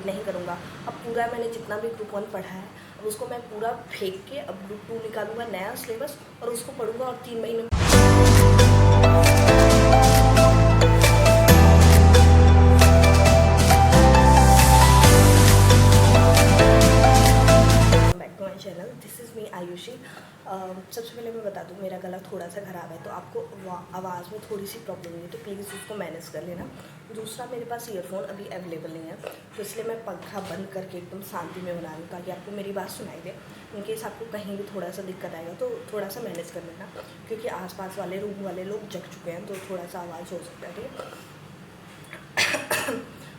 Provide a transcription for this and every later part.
नहीं करूँगा। अब पूरा मैंने जितना भी ग्रुप 1 पढ़ा है अब उसको मैं पूरा फेंक के अब ग्रुप 2 निकालूंगा नया सिलेबस और उसको पढ़ूंगा और 3 महीने back to my channel. This is me Ayushi. सबसे पहले मैं बता दूँ मेरा गला थोड़ा सा ख़राब है तो आपको आवाज़ में थोड़ी सी प्रॉब्लम हुई है तो प्लीज़ उसको मैनेज कर लेना। दूसरा, मेरे पास ईयरफोन अभी अवेलेबल नहीं है तो इसलिए मैं पंखा बंद करके एकदम शांति में बना रही हूँ ताकि आपको मेरी बात सुनाई दे। इनकेस आपको कहीं भी थोड़ा सा दिक्कत आएगा तो थोड़ा सा मैनेज कर लेना, क्योंकि आसपास वाले रूम वाले लोग जग चुके हैं तो थोड़ा सा आवाज़ हो सकता है, ठीक है।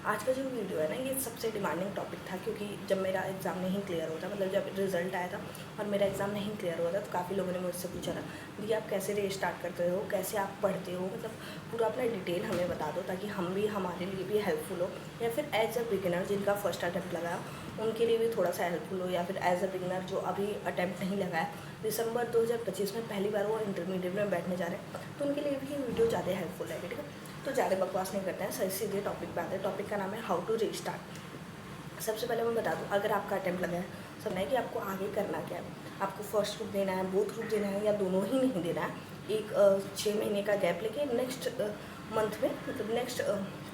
आज का जो वीडियो है ना ये सबसे डिमांडिंग टॉपिक था, क्योंकि जब मेरा एग्ज़ाम नहीं क्लियर होता, मतलब जब रिज़ल्ट आया था और मेरा एग्ज़ाम नहीं क्लियर हुआ था तो काफ़ी लोगों ने मुझसे पूछा था दी आप कैसे रीस्टार्ट करते हो, कैसे आप पढ़ते हो, मतलब पूरा अपना डिटेल हमें बता दो ताकि हम भी, हमारे लिए भी हेल्पफुल हो, या फिर एज अ बिगिनर जिनका फर्स्ट अटैम्प्ट लगा उनके लिए भी थोड़ा सा हेल्पफुल हो, या फिर एज अ बिगिनर जो अभी अटैम्प्ट नहीं लगाया, दिसंबर 2025 में पहली बार वो इंटरमीडिएट में बैठने जा रहे हैं तो उनके लिए भी ये वीडियो ज़्यादा हेल्पफुल है, ठीक है। तो ज़्यादा बकवास नहीं करते हैं, सही सीधे टॉपिक पे आते हैं। टॉपिक का नाम है हाउ टू रीस्टार्ट। सबसे पहले मैं बता दूं, अगर आपका अटैम्प्ट लगा है, समझना है कि आपको आगे करना क्या है। आपको फर्स्ट ग्रुप देना है, बोथ ग्रुप देना है, या दोनों ही नहीं देना है। एक 6 महीने का गैप लेके नेक्स्ट मंथ में, मतलब नेक्स्ट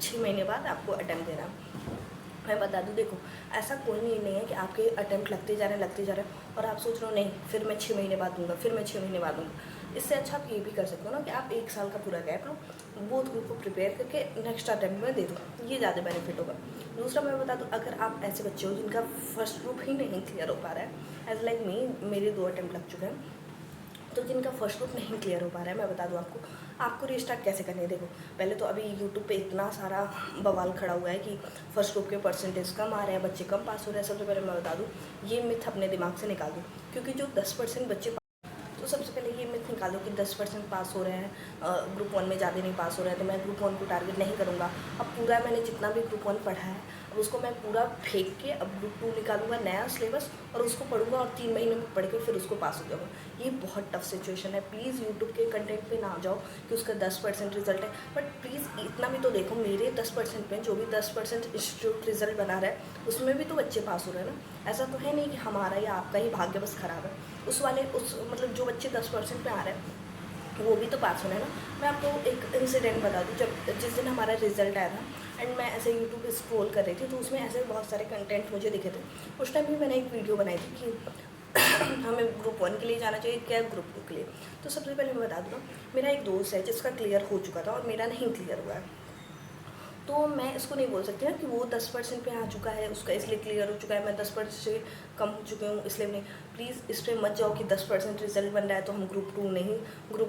6 महीने बाद आपको अटैम्प्ट देना है। मैं बता दूं, देखो ऐसा कोई नहीं है कि आपके अटैम्प्ट लगते जा रहे हैं और आप सोच रहे हो नहीं फिर मैं 6 महीने बाद दूंगा, फिर मैं 6 महीने बाद दूंगा। इससे अच्छा आप ये भी कर सकते हो ना कि आप 1 साल का पूरा गैप लो, बोथ ग्रुप को प्रिपेयर करके नेक्स्ट अटैम्प्ट में दे दो, ये ज़्यादा बेनिफिट होगा। दूसरा मैं बता दूं, अगर आप ऐसे बच्चे हो जिनका फर्स्ट ग्रुप ही नहीं क्लियर हो पा रहा है, एज लाइक मी, मेरे 2 अटैम्प्ट लग चुके हैं, तो जिनका फर्स्ट ग्रुप नहीं क्लियर हो पा रहा है, मैं बता दूं आपको रीस्टार्ट कैसे करने है। देखो पहले तो अभी यूट्यूब पे इतना सारा बवाल खड़ा हुआ है कि फर्स्ट ग्रुप के परसेंटेज कम आ रहे हैं, बच्चे कम पास हो रहे हैं। सबसे पहले मैं बता दूं ये मिथ अपने दिमाग से निकाल दूँ, क्योंकि जो 10% बच्चे, तो सबसे पहले ये मिथ निकालो कि 10% पास हो रहे हैं, ग्रुप 1 में ज़्यादा नहीं पास हो रहे हैं तो मैं ग्रुप 1 को टारगेट नहीं करूँगा। अब पूरा मैंने जितना भी ग्रुप 1 पढ़ा है अब उसको मैं पूरा फेंक के अब ग्रुप 2 निकालूंगा नया सिलेबस और उसको पढ़ूंगा और 3 महीने में पढ़ के फिर उसको पास हो जाऊँगा। ये बहुत टफ सिचुएशन है। प्लीज़ यूट्यूब के कंटेंट पे ना जाओ कि उसका 10% रिजल्ट है, बट प्लीज़ इतना भी तो देखो, मेरे 10% में जो भी 10% इंस्टीट्यूट रिजल्ट बना रहा है उसमें भी तो बच्चे पास हो रहे हैं ना। ऐसा तो है नहीं कि हमारा या आपका ही भाग्य बस ख़राब है, उस मतलब जो बच्चे 10% पे आ रहे हैं वो भी तो पास होना है ना। मैं आपको एक इंसिडेंट बता दूँ, जब जिस दिन हमारा रिजल्ट आया था एंड मैं ऐसे यूट्यूब पे स्क्रॉल कर रही थी तो उसमें ऐसे बहुत सारे कंटेंट मुझे दिखे थे। उस टाइम भी मैंने एक वीडियो बनाई थी कि हमें ग्रुप 1 के लिए जाना चाहिए क्या ग्रुप 2 के लिए। तो सबसे पहले मैं बता दूँ, मेरा एक दोस्त है जिसका क्लियर हो चुका था और मेरा नहीं क्लियर हुआ है, तो मैं इसको नहीं बोल सकती ना कि वो 10% पे आ चुका है उसका इसलिए क्लियर हो चुका है, मैं 10% से कम हो चुकी हूँ इसलिए नहीं। प्लीज़ इस पर मत जाओ कि 10% रिजल्ट बन रहा है तो हम ग्रुप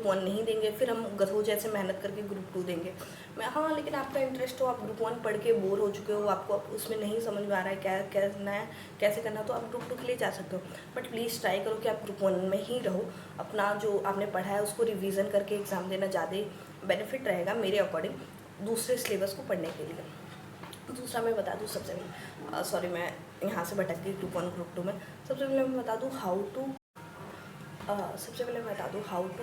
1 नहीं देंगे, फिर हम गधों जैसे मेहनत करके ग्रुप 2 देंगे। मैं हाँ, लेकिन आपका इंटरेस्ट हो, आप ग्रुप 1 पढ़ के बोर हो चुके हो, आपको उसमें नहीं समझ में आ रहा है क्या करना है कैसे करना, तो आप ग्रुप 2 के लिए जा सकते हो। बट प्लीज़ ट्राई करो कि आप ग्रुप 1 में ही रहो, अपना जो आपने पढ़ा है उसको रिविज़न करके एग्ज़ाम देना ज़्यादा बेनिफिट रहेगा मेरे अकॉर्डिंग दूसरे सिलेबस को पढ़ने के लिए। दूसरा मैं बता दूँ, सबसे पहले सॉरी मैं यहाँ से भटक गई ग्रुप 1 ग्रुप 2 में। सबसे पहले मैं बता दूँ हाउ टू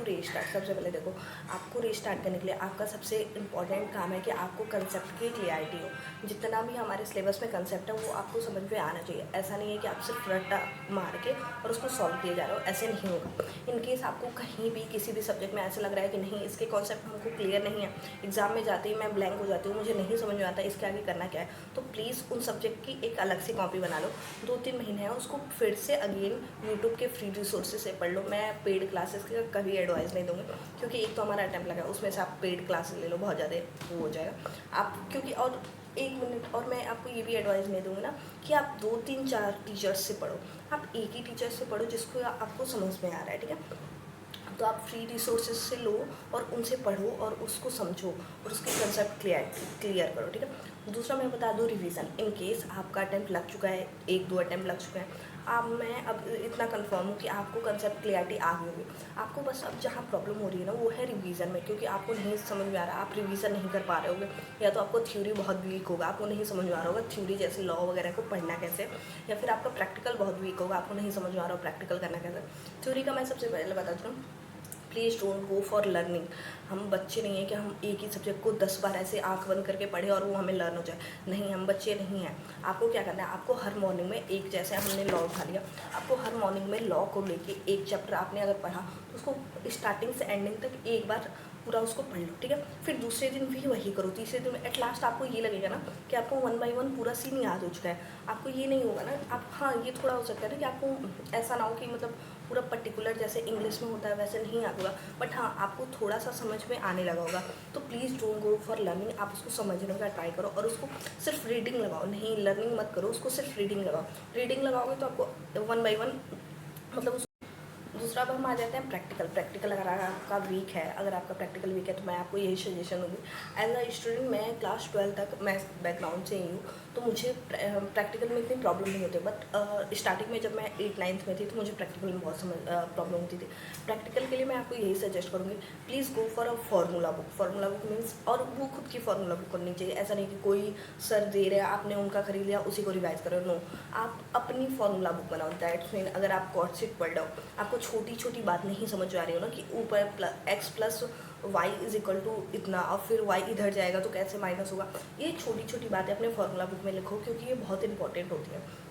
रीस्टार्ट। सबसे पहले देखो, आपको रीस्टार्ट करने के लिए आपका सबसे इम्पॉर्टेंट काम है कि आपको कंसेप्ट की क्लियरिटी हो। जितना भी हमारे सिलेबस में कंसेप्ट है वो आपको समझ में आना चाहिए। ऐसा नहीं है कि आप सिर्फ रट्टा मार के और उसको सॉल्व किए जा रहे हो, ऐसे नहीं होगा। इनकेस आपको कहीं भी किसी भी सब्जेक्ट में ऐसा लग रहा है कि नहीं इसके कॉन्सेप्ट हमको क्लियर नहीं है, एग्जाम में जाते ही मैं ब्लैंक हो जाती हूँ, मुझे नहीं समझ में आता इसके आगे करना क्या है, तो प्लीज़ उन सब्जेक्ट की एक अलग से कॉपी बना लो। 2-3 महीने हैं उसको फिर से अगेन यूट्यूब के फ्री रिसोर्सेज से पढ़ लो। मैं पेड क्लासेस का कभी एडवाइस नहीं दूँगी, क्योंकि एक तो हमारा अटैम्प्ट लगा उसमें से आप पेड क्लासेस ले लो, बहुत ज़्यादा वो हो जाएगा आप, क्योंकि और 1 मिनट और मैं आपको ये भी एडवाइस नहीं दूँगी ना कि आप 2-3-4 टीचर्स से पढ़ो, आप एक ही टीचर से पढ़ो जिसको आपको समझ में आ रहा है, ठीक है। तो आप फ्री रिसोर्सेज से लो और उनसे पढ़ो और उसको समझो और उसके कंसेप्ट क्लियर करो, ठीक है। दूसरा मैं बता दूँ रिवीजन। इन केस आपका अटैम्प्ट लग चुका है, 1-2 अटैम्प्ट लग चुके हैं, मैं अब इतना कंफर्म हूँ कि आपको कंसेप्ट क्लियरिटी आ गई होगी। आपको बस अब जहाँ प्रॉब्लम हो रही है ना वो है रिवीजन में, क्योंकि आपको नहीं समझ में आ रहा, आप रिवीजन नहीं कर पा रहे होगे, या तो आपको थ्योरी बहुत वीक होगा, आपको नहीं समझ में आ रहा होगा थ्योरी जैसे लॉ वगैरह को पढ़ना कैसे, या फिर आपका प्रैक्टिकल बहुत वीक होगा, आपको नहीं समझ में आ रहा हो प्रैक्टिकल करना कैसे। थ्योरी का मैं सबसे पहले बता दूँ, please don't go for learning. हम बच्चे नहीं हैं कि हम एक ही सब्जेक्ट को 10 बार ऐसे आंख बंद करके पढ़ें और वो हमें लर्न हो जाए। नहीं, हम बच्चे नहीं हैं। आपको क्या करना है, आपको हर मॉर्निंग में एक, जैसे हमने लॉ उठा लिया, आपको हर मॉर्निंग में लॉ को लेके एक चैप्टर आपने अगर पढ़ा तो उसको स्टार्टिंग से एंडिंग तक एक बार पूरा उसको पढ़ लो, ठीक है। फिर दूसरे दिन भी वही करो, तीसरे दिन एट लास्ट आपको ये लगेगा ना कि आपको 1 बाय 1 पूरा सीन याद हो चुका है। आपको ये नहीं होगा ना, आप, हाँ ये थोड़ा हो सकता है ना कि आपको ऐसा ना हो कि मतलब पूरा पर्टिकुलर जैसे इंग्लिश में होता है वैसे नहीं याद होगा, बट हाँ आपको थोड़ा सा समझ में आने लगा होगा। तो please don't go for learning, आप उसको समझने का ट्राई करो और उसको सिर्फ रीडिंग लगाओ, नहीं लर्निंग मत करो, उसको सिर्फ रीडिंग लगाओ। रीडिंग लगाओगे तो आपको 1 बाय 1 मतलब दूसरा अब हम आ जाते हैं प्रैक्टिकल अगर आपका वीक है, अगर आपका प्रैक्टिकल वीक है तो मैं आपको यही सजेशन दूँगी। एज अ स्टूडेंट मैं क्लास 12 तक मैं बैकग्राउंड से ही हूँ, तो मुझे प्रैक्टिकल में इतनी प्रॉब्लम नहीं होती, बट स्टार्टिंग में जब मैं 8-9th में थी तो मुझे प्रैक्टिकल में बहुत प्रॉब्लम होती थी। प्रैक्टिकल के लिए मैं आपको यही सजेस्ट करूँगी, please go for a formula book means, और वो खुद की फार्मूला बुक करनी चाहिए। ऐसा नहीं कि कोई सर दे रहे हैं आपने उनका खरीद लिया उसी को रिवाइज करो, नो, आप अपनी फार्मूला बुक बनाओ। दैट्स मीन अगर आप कॉट शीट पढ़ रहे हो, आपको छोटी छोटी बात नहीं समझ आ रही हो ना कि ऊपर x plus Y is equal to इतना और फिर y इधर जाएगा तो कैसे माइनस होगा, ये छोटी छोटी बातें अपने फार्मूला बुक में लिखो क्योंकि ये बहुत इंपॉर्टेंट होती है।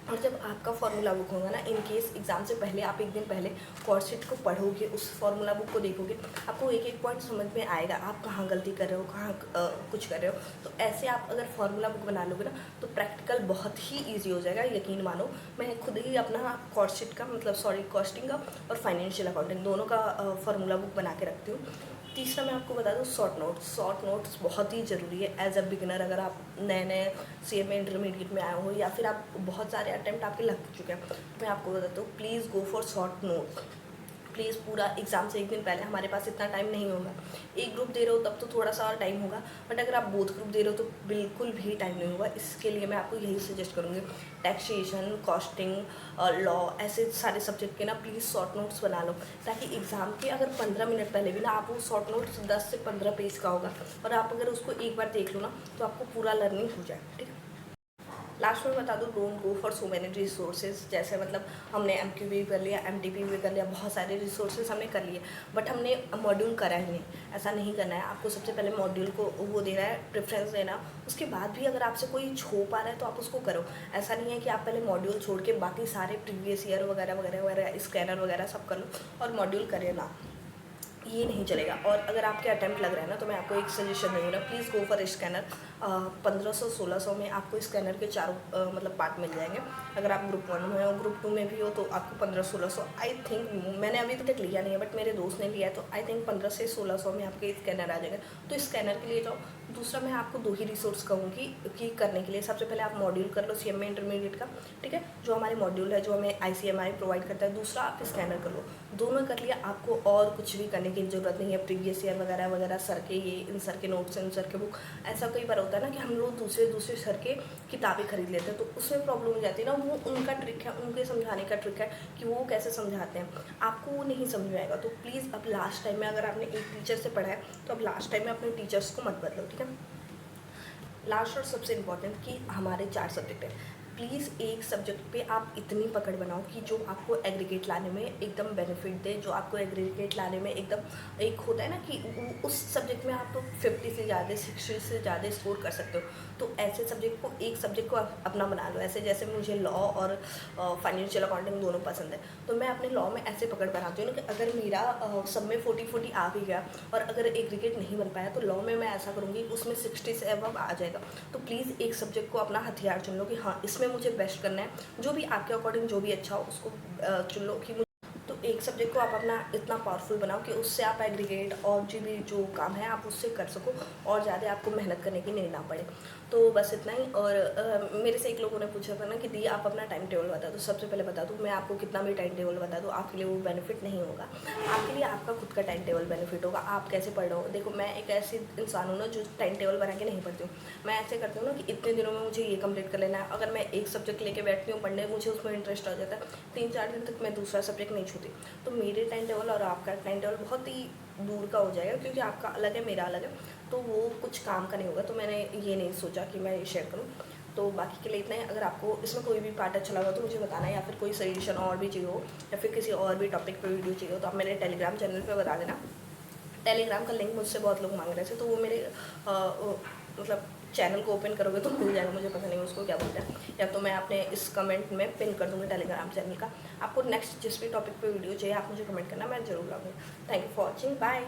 और जब आपका फार्मूला बुक होगा ना, इन केस एग्जाम से पहले आप एक दिन पहले कॉर्ड शीट को पढ़ोगे, उस फार्मूला बुक को देखोगे, आपको एक एक पॉइंट समझ में आएगा आप कहाँ गलती कर रहे हो, कहाँ कुछ कर रहे हो। तो ऐसे आप अगर फार्मूला बुक बना लोगे ना तो प्रैक्टिकल बहुत ही ईजी हो जाएगा, यकीन मानो। मैं खुद ही अपना कॉर्ड शीट का मतलब कॉस्टिंग का और फाइनेंशियल अकाउंटिंग दोनों का फार्मूला बुक बना के रखती हूँ। तीसरा मैं आपको बता दूँ शॉर्ट नोट्स बहुत ही ज़रूरी है एज अ बिगिनर। अगर आप नए CMA इंटरमीडिएट में आए हो या फिर आप बहुत सारे अटेम्प्ट आपके लग चुके हैं, तो मैं आपको बताता हूँ please go for short notes. Please पूरा एग्ज़ाम से एक दिन पहले, हमारे पास इतना टाइम नहीं होगा, एक ग्रुप दे रहे हो तब तो थोड़ा सा और टाइम होगा, बट अगर आप बोथ ग्रुप दे रहे हो तो बिल्कुल भी टाइम नहीं होगा। इसके लिए मैं आपको यही सजेस्ट करूँगी, टैक्सेशन, कॉस्टिंग, लॉ, ऐसे सारे सब्जेक्ट के ना प्लीज़ शॉर्ट नोट्स बना लो, ताकि एग्ज़ाम के अगर 15 मिनट पहले भी ना आप वो शॉर्ट नोट्स 10 से 15 पेज का होगा और आप अगर उसको एक बार देख लो ना तो आपको पूरा लर्निंग हो जाए, ठीक है। लास्ट में बता दूँ, don't go for so many resources. जैसे मतलब हमने MQ भी कर लिया, MTP भी कर लिया, बहुत सारे रिसोर्सेज हमने कर लिए, बट हमने मॉड्यूल करा ही नहीं। ऐसा नहीं करना है, आपको सबसे पहले मॉड्यूल को वो देना है, प्रेफरेंस देना। उसके बाद भी अगर आपसे कोई छो पा रहा है तो आप उसको करो। ऐसा नहीं है कि आप पहले मॉड्यूल छोड़ के बाकी सारे प्रीवियस ईयर वगैरह वगैरह वगैरह स्कैनर वगैरह सब कर लो और मॉड्यूल करें ना, ये नहीं चलेगा। और अगर आपके अटैम्प्ट लग रहा है ना तो मैं आपको एक सजेशन दूँगी ना, प्लीज़ गो फॉर स्कैनर। 1500-1600 में आपको स्कैनर के चारों मतलब पार्ट मिल जाएंगे। अगर आप ग्रुप 1 में हो, ग्रुप 2 में भी हो तो आपको 1500-1600 आई थिंक, मैंने अभी तक लिया नहीं है बट मेरे दोस्त ने लिया है, तो आई थिंक 1500 से 1600 में आपके स्कैनर आ जाएगा। तो स्कैनर के लिए जाओ। दूसरा मैं आपको 2 ही रिसोर्स कहूँगी कि करने के लिए, सबसे पहले आप मॉड्यूल कर लो CMA इंटरमीडिएट का, ठीक है, जो हमारे मॉड्यूल है जो हमें ICMI प्रोवाइड करता है। दूसरा आप स्कैनर कर लो, दोनों कर लिया, आपको और कुछ भी करने की ज़रूरत नहीं है। प्रीवियस ईयर वगैरह वगैरह सर के, ये इन सर के नोट्स, इन सर के बुक, ऐसा कई बार होता है ना कि हम लोग दूसरे सर के किताबें खरीद लेते हैं, तो उसमें प्रॉब्लम हो जाती है ना। वो उनका ट्रिक है, उनके समझाने का ट्रिक है कि वो कैसे समझाते हैं, आपको वो नहीं समझ में आएगा। तो प्लीज़ अब लास्ट टाइम में अगर आपने एक टीचर से पढ़ा है तो अब लास्ट टाइम में अपने टीचर्स को मत बदलो, ठीक है। लास्ट और सबसे इम्पॉर्टेंट कि हमारे 4 सब्जेक्ट हैं, प्लीज़ एक सब्जेक्ट पे आप इतनी पकड़ बनाओ कि जो आपको एग्रीगेट लाने में एकदम बेनिफिट दे, जो आपको एग्रीगेट लाने में एकदम, एक होता है ना कि उस सब्जेक्ट में आप तो 50 से ज़्यादा 60 से ज़्यादा स्कोर कर सकते हो। तो ऐसे सब्जेक्ट को, एक सब्जेक्ट को आप अपना बना लो। ऐसे जैसे मुझे लॉ और फाइनेंशियल अकाउंटिंग दोनों पसंद है, तो मैं अपने लॉ में ऐसे पकड़ बनाती हूँ ना कि अगर मेरा सब में 40-40 आ भी गया और अगर एग्रीगेट नहीं बन पाया तो लॉ में मैं ऐसा करूँगी उसमें 60 से अबव आ जाएगा। तो प्लीज़ एक सब्जेक्ट को अपना हथियार चुन लो कि हाँ इसमें मुझे बेस्ट करना है, जो भी आपके अकॉर्डिंग जो भी अच्छा हो उसको चुन लो कि तो एक सब्जेक्ट को आप अपना इतना पावरफुल बनाओ कि उससे आप एग्रीगेट और जो काम है आप उससे कर सको और ज़्यादा आपको मेहनत करने की नहीं ना पड़े। तो बस इतना ही। और मेरे से एक लोगों ने पूछा था ना कि दी आप अपना टाइम टेबल बता दो। सबसे पहले बता दूँ, मैं आपको कितना भी टाइम टेबल बता दूँ आपके लिए वो बेनिफिट नहीं होगा। आपके लिए आपका खुद का टाइम टेबल बेनिफिट होगा, आप कैसे पढ़ रहे हो। देखो मैं एक ऐसी इंसान हूँ ना जो टाइम टेबल बना के नहीं पढ़ती हूँ। मैं ऐसे करती हूँ ना कि इतने दिनों में मुझे ये कंप्लीट कर लेना है। अगर मैं एक सब्जेक्ट लेके बैठती हूँ पढ़ने, मुझे उसमें इंटरेस्ट आ जाता है, 3-4 दिन तक मैं दूसरा सब्जेक्ट नहीं छूती। तो मेरे टाइम टेबल और आपका टाइम टेबल बहुत ही दूर का हो जाएगा, क्योंकि आपका अलग है मेरा अलग है, तो वो कुछ काम का नहीं होगा। तो मैंने ये नहीं सोचा कि मैं शेयर करूँ। तो बाकी के लिए इतना ही। अगर आपको इसमें कोई भी पार्ट अच्छा लगा तो मुझे बताना, या फिर कोई सजेशन और भी चाहिए हो, या फिर किसी और भी टॉपिक पर वीडियो चाहिए हो, तो आप मेरे टेलीग्राम चैनल पर बता देना। टेलीग्राम का लिंक मुझसे बहुत लोग मांग रहे थे, तो वो मेरे मतलब चैनल को ओपन करोगे तो मिल जाएगा, मुझे पता नहीं उसको क्या बोलते हैं, या तो मैं अपने इस कमेंट में पिन कर दूँगी टेलीग्राम चैनल का। आपको नेक्स्ट जिस भी टॉपिक पे वीडियो चाहिए आप मुझे कमेंट करना, मैं ज़रूर लाऊंगी। Thank you for watching, bye.